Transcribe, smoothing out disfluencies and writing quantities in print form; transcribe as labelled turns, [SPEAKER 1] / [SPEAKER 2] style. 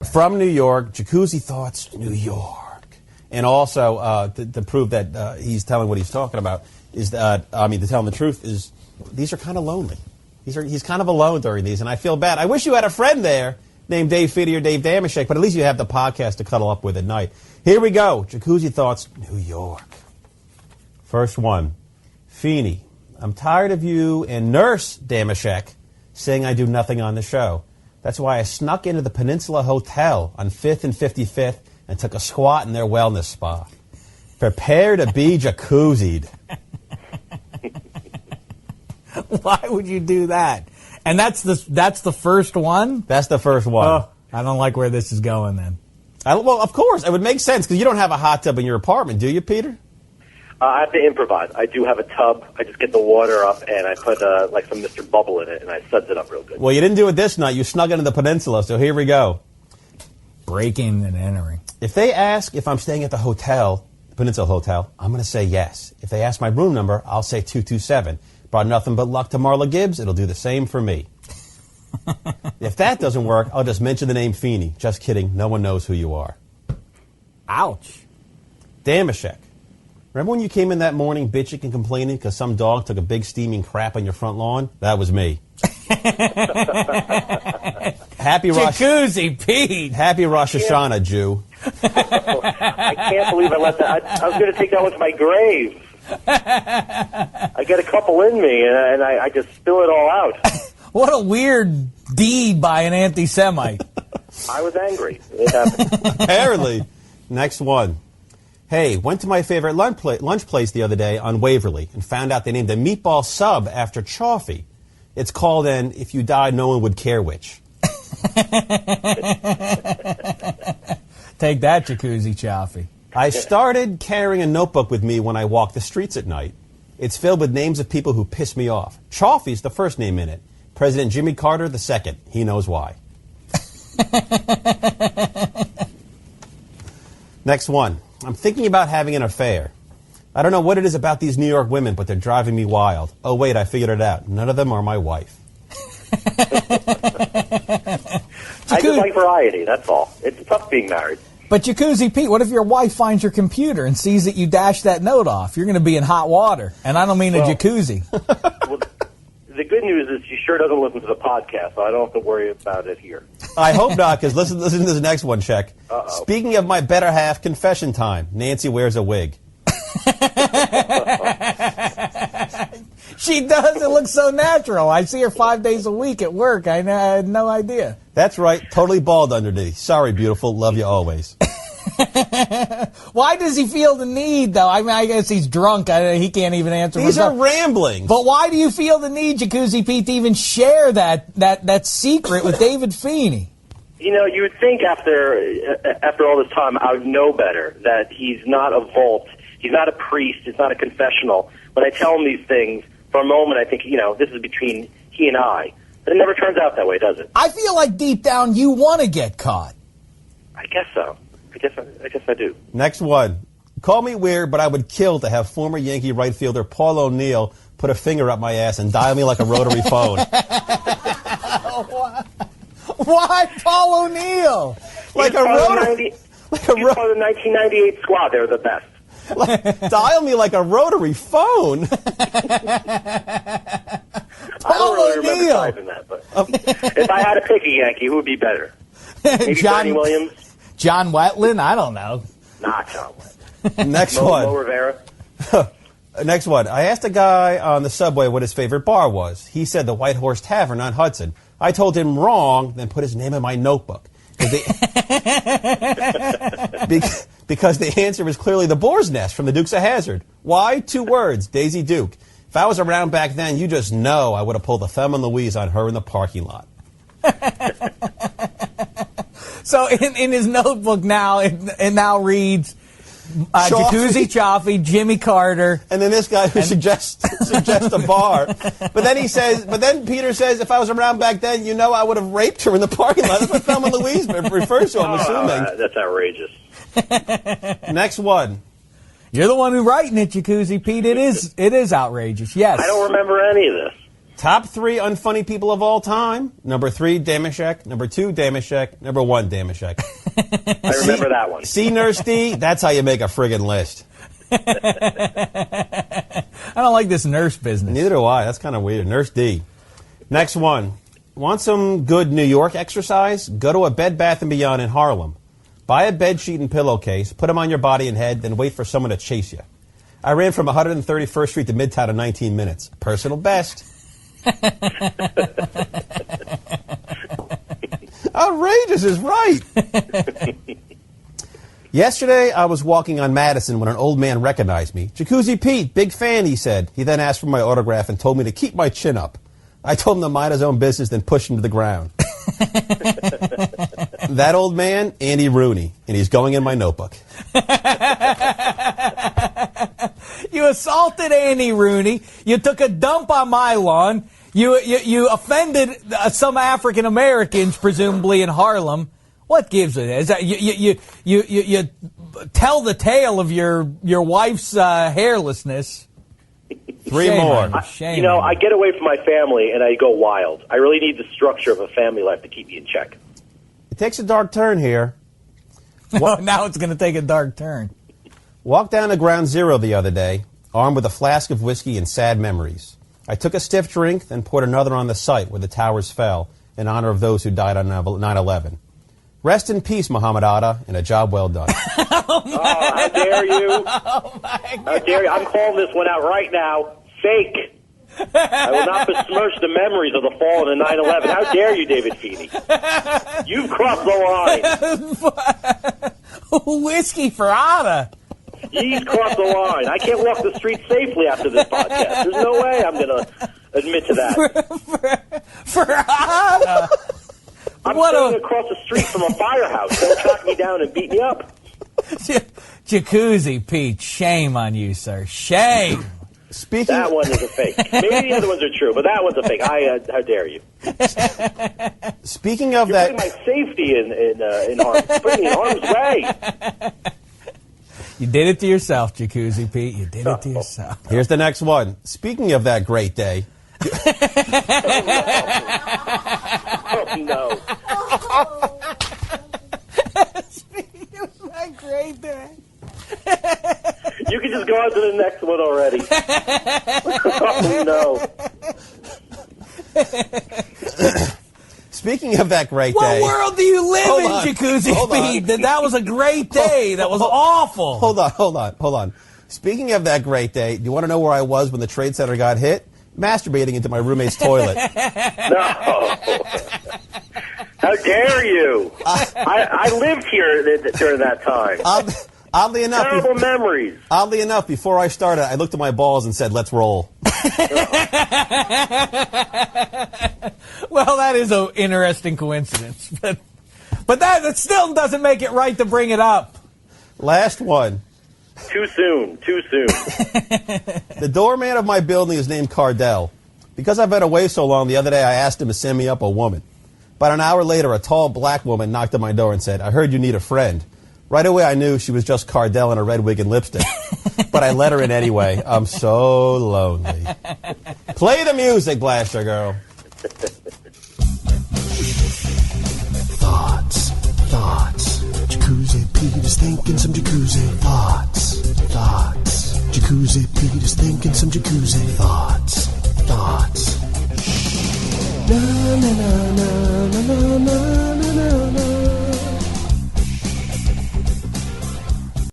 [SPEAKER 1] From New York, Jacuzzi Thoughts, New York. And also, to prove that he's telling what he's talking about, is that, to tell him the truth, is these are kind of lonely. He's kind of alone during these, and I feel bad. I wish you had a friend there named Dave Feeney or Dave Damashek, but at least you have the podcast to cuddle up with at night. Here we go. Jacuzzi Thoughts, New York. First one. Feeney, I'm tired of you and Nurse Damashek saying I do nothing on the show. That's why I snuck into the Peninsula Hotel on 5th and 55th and took a squat in their wellness spa. Prepare to be jacuzzied.
[SPEAKER 2] Why would you do that? And that's the first one?
[SPEAKER 1] That's the first one.
[SPEAKER 2] Oh, I don't like where this is going then.
[SPEAKER 1] Well, of course. It would make sense because you don't have a hot tub in your apartment, do you, Peter?
[SPEAKER 3] I have to improvise. I do have a tub. I just get the water up, and I put some Mr. Bubble in it, and I suds it up real good.
[SPEAKER 1] Well, you didn't do it this night. You snuck into the Peninsula, so here we go.
[SPEAKER 2] Breaking and entering.
[SPEAKER 1] If they ask if I'm staying at the hotel, the Peninsula Hotel, I'm going to say yes. If they ask my room number, I'll say 227. Brought nothing but luck to Marla Gibbs. It'll do the same for me. If that doesn't work, I'll just mention the name Feeney. Just kidding. No one knows who you are.
[SPEAKER 2] Ouch.
[SPEAKER 1] Damashek. Remember when you came in that morning bitching and complaining because some dog took a big steaming crap on your front lawn? That was me. Happy
[SPEAKER 2] Jacuzzi, Pete.
[SPEAKER 1] Happy Rosh Hashanah, Jew.
[SPEAKER 3] I can't believe I let that. I was going to take that one to my grave. I get a couple in me, and I just spill it all out.
[SPEAKER 2] What a weird deed by an anti-Semite.
[SPEAKER 3] I was angry. It happened.
[SPEAKER 1] Apparently. Next one. Hey, went to my favorite lunch place the other day on Waverly and found out they named a meatball sub after Chaffee. It's called an If You Died, No One Would Care Which.
[SPEAKER 2] Take that, Jacuzzi Chaffee.
[SPEAKER 1] I started carrying a notebook with me when I walk the streets at night. It's filled with names of people who piss me off. Chaffee's the first name in it. President Jimmy Carter the second. He knows why. Next one. I'm thinking about having an affair. I don't know what it is about these New York women, but they're driving me wild. Oh, wait, I figured it out. None of them are my wife.
[SPEAKER 3] I just like variety, that's all. It's tough being married.
[SPEAKER 2] But Jacuzzi Pete, what if your wife finds your computer and sees that you dashed that note off? You're going to be in hot water. And I don't mean a jacuzzi.
[SPEAKER 3] Well, the good news is she sure doesn't listen to the podcast, so I don't have to worry about it here.
[SPEAKER 1] I hope not, because listen to this next one, Check.
[SPEAKER 3] Uh-oh.
[SPEAKER 1] Speaking of my better half, confession time. Nancy wears a wig.
[SPEAKER 2] She does. It looks so natural. I see her 5 days a week at work. I had no idea.
[SPEAKER 1] That's right. Totally bald underneath. Sorry, beautiful. Love you always.
[SPEAKER 2] Why does he feel the need, though? I mean, I guess he's drunk. He can't even answer.
[SPEAKER 1] These are ramblings.
[SPEAKER 2] But why do you feel the need, Jacuzzi Pete, to even share that secret with David Feeney?
[SPEAKER 3] You know, you would think after all this time, I would know better that he's not a vault. He's not a priest. It's not a confessional. When I tell him these things, for a moment, I think, this is between he and I. But it never turns out that way, does it?
[SPEAKER 2] I feel like deep down you want to get caught.
[SPEAKER 3] I guess so. I guess I do.
[SPEAKER 1] Next one. Call me weird, but I would kill to have former Yankee right fielder Paul O'Neill put a finger up my ass and dial me like a rotary phone.
[SPEAKER 2] Why Paul O'Neill?
[SPEAKER 1] Like a rotary.
[SPEAKER 3] He's part of the 1998 squad. They're the best.
[SPEAKER 1] Dial me like a rotary phone.
[SPEAKER 3] I don't really remember typing that, but if I had to pick a Yankee, who would be better? Maybe Bernie Williams?
[SPEAKER 2] John Wetland? I don't know.
[SPEAKER 3] Not John Wetland.
[SPEAKER 1] Next one.
[SPEAKER 3] Mo Rivera?
[SPEAKER 1] Next one. I asked a guy on the subway what his favorite bar was. He said the White Horse Tavern on Hudson. I told him wrong, then put his name in my notebook. Because the answer was clearly the Boar's Nest from the Dukes of Hazzard. Why? 2 words, Daisy Duke. If I was around back then, you just know I would have pulled a Thelma and Louise on her in the parking lot.
[SPEAKER 2] So in his notebook now, it now reads Jacuzzi Chaffee, Jimmy Carter.
[SPEAKER 1] And then this guy who suggests a bar. But then Peter says, if I was around back then, I would have raped her in the parking lot. That's what Thelma and Louise refers to, I'm assuming.
[SPEAKER 3] That's outrageous.
[SPEAKER 1] Next one.
[SPEAKER 2] You're the one who's writing it, Jacuzzi Pete. It is outrageous, yes.
[SPEAKER 3] I don't remember any of this.
[SPEAKER 1] Top 3 unfunny people of all time. Number 3, Damashek. Number 2, Damashek. Number 1, Damashek.
[SPEAKER 3] I remember that one.
[SPEAKER 1] See, Nurse D? That's how you make a friggin' list.
[SPEAKER 2] I don't like this nurse business.
[SPEAKER 1] Neither do I. That's kind of weird. Nurse D. Next one. Want some good New York exercise? Go to a Bed Bath & Beyond in Harlem. Buy a bed sheet and pillowcase, put them on your body and head, then wait for someone to chase you. I ran from 131st Street to Midtown in 19 minutes. Personal best. Outrageous is right. Yesterday, I was walking on Madison when an old man recognized me. Jacuzzi Pete, big fan, he said. He then asked for my autograph and told me to keep my chin up. I told him to mind his own business, then pushed him to the ground. That old man, Andy Rooney, and he's going in my notebook.
[SPEAKER 2] You assaulted Andy Rooney. You took a dump on my lawn. You offended some African Americans, presumably in Harlem. What gives it? Is that you tell the tale of your wife's hairlessness?
[SPEAKER 1] 3
[SPEAKER 2] Shame
[SPEAKER 1] more.
[SPEAKER 2] on you. Shame
[SPEAKER 3] I
[SPEAKER 2] on you.
[SPEAKER 3] get away from my family and I go wild. I really need the structure of a family life to keep me in check.
[SPEAKER 1] It takes a dark turn here.
[SPEAKER 2] Now it's going to take a dark turn.
[SPEAKER 1] Walked down to Ground Zero the other day, armed with a flask of whiskey and sad memories. I took a stiff drink, then poured another on the site where the towers fell in honor of those who died on 9/11. Rest in peace, Muhammad Atta, and a job well done.
[SPEAKER 3] How dare you?
[SPEAKER 2] Oh, my God.
[SPEAKER 3] How dare you? I'm calling this one out right now. Fake. I will not besmirch the memories of the fall of the 9/11. How dare you, David Feeney? You've crossed the line.
[SPEAKER 2] Whiskey for Atta.
[SPEAKER 3] He's crossed the line. I can't walk the streets safely after this podcast. There's no way I'm going to admit to that.
[SPEAKER 2] For Atta.
[SPEAKER 3] I'm standing across the street from a firehouse. They'll track me down and beat me up.
[SPEAKER 2] Jacuzzi Pete, shame on you, sir. Shame.
[SPEAKER 3] That one is a fake. Maybe the other ones are true, but that one's a fake. How dare you?
[SPEAKER 1] Speaking of
[SPEAKER 3] You're
[SPEAKER 1] that,
[SPEAKER 3] putting my safety in harm's way.
[SPEAKER 2] You did it to yourself, Jacuzzi Pete. You did it to yourself.
[SPEAKER 1] here's the next one. Speaking of that great day.
[SPEAKER 3] Oh, no.
[SPEAKER 2] Speaking of that great day.
[SPEAKER 3] You can just go on to the next one already. Oh, no.
[SPEAKER 1] Speaking of that great
[SPEAKER 2] What
[SPEAKER 1] day.
[SPEAKER 2] world do you live
[SPEAKER 1] Hold
[SPEAKER 2] in,
[SPEAKER 1] on.
[SPEAKER 2] Jacuzzi
[SPEAKER 1] Hold on.
[SPEAKER 2] Pete? That was a great day. That was awful.
[SPEAKER 1] Hold on. Speaking of that great day, do you want to know where I was when the Trade Center got hit? Masturbating into my roommate's toilet.
[SPEAKER 3] No. How dare you? I lived here during that time.
[SPEAKER 1] Oddly enough,
[SPEAKER 3] Terrible memories.
[SPEAKER 1] Oddly enough, before I started, I looked at my balls and said, "Let's roll."
[SPEAKER 2] Well, that is an interesting coincidence. But that still doesn't make it right to bring it up.
[SPEAKER 1] Last one.
[SPEAKER 3] Too soon.
[SPEAKER 1] The doorman of my building is named Cardell. Because I've been away so long, the other day I asked him to send me up a woman. About an hour later, a tall black woman knocked on my door and said, "I heard you need a friend." Right away, I knew she was just Cardell in a red wig and lipstick. But I let her in anyway. I'm so lonely. Play the music, Blaster Girl.
[SPEAKER 4] Thoughts. Jacuzzi Pete is thinking some